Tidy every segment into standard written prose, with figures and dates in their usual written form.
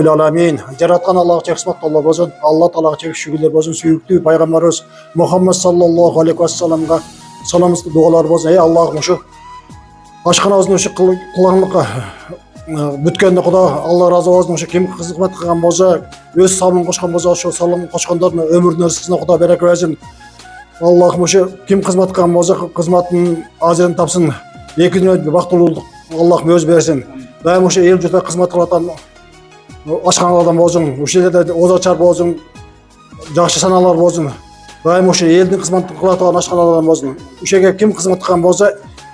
Alamин. Жараткан Аллах чексматталла болсын. Алла Таалага чек шүгүрлөр болсын. Сүйүктүү пайгамбарыбыз Мухаммад саллаллаху алейхи вассаламга саламсыз дуалар болсын. Ey Аллахым ушу ашканабыздын ушу кылгандыкка бүткенде Куда Алла разы болсын. Ушу ким кызмат кылган болсо, өз салымын кошкон болсо, ошо салым кошкондордун өмүрүнө рызкысына Куда береке берсин. Аллахым ушу ким кызмат кылган болсо, кызматтын ажырын тапсын. Эки дүйнөдө бактылуулук Аллахым өзү берсин. Дайым ушу эл журтка кызмат кылып ашканалардан болсун, ушул жерде озачар болсун, жакшы саналар болсун. Дайым ушу элдин кызматын кылып аткан ашканалардан болсун. Ушеге ким кызмат кылган болсо,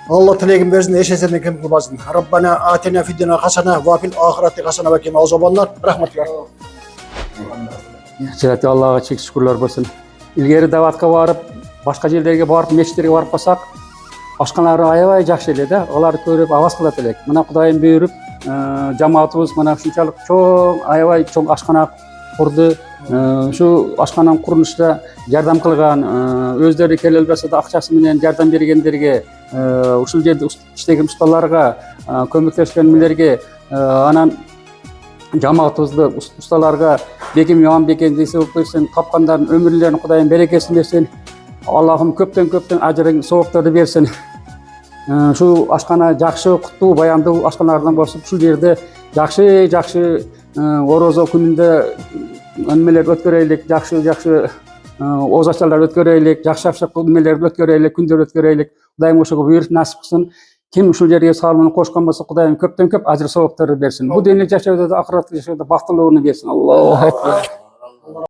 Алла тилегин берсин, эч нерседен кем кылбасын. Раббана атина фид-дуnya хасана ва фил ахирати хасана ва кина азабаннар. Рахматуллах. Жаратты Аллага чек шүкүрлөр болсун. Илгери даватка барып, башка жерлерге барып, мечиттерге барып калсак, ашканалары аябай жакшы эле да. Аларды көрүп аваз кылат элек. Мына Кудайым буйруп, жамаатыбыз мына ушунчалык чоң, аябай чоң ашкана курду. Ушу ашкананын курулушуна жардам кылган, өздөрү келе албаса да акчасы менен жардам бергендерге, ушул жерде иштеген усталарга, көмөктөшкөнлөргө, анан жамаатыбызды усталарга бекем имам бекен десеп берсин, тапкандардын өмүрлөрүнө Кудайым берекесин берсин. Аллахым көптөн ажырын, соопторду берсин. Şu ашкана жакшы, куттуу, баяндуу ашканалардан болуп, ушул жерде жакшы орозо күнүндө эмелер өткөрөйлүк, жакшы озачалар өткөрөйлүк, жакшы эмелер өткөрөйлүк, күндөр өткөрөйлүк. Кудайым ошого буйруп насип кылсын. Ким ушул жерге салымын кошкон болсо, Кудайым көптөн көп ажыр соопторду берсин. Бу дүйнөлүк жашоодо да, акыраттык жашоодо бактылуулугун берсин. Аллаху акбар.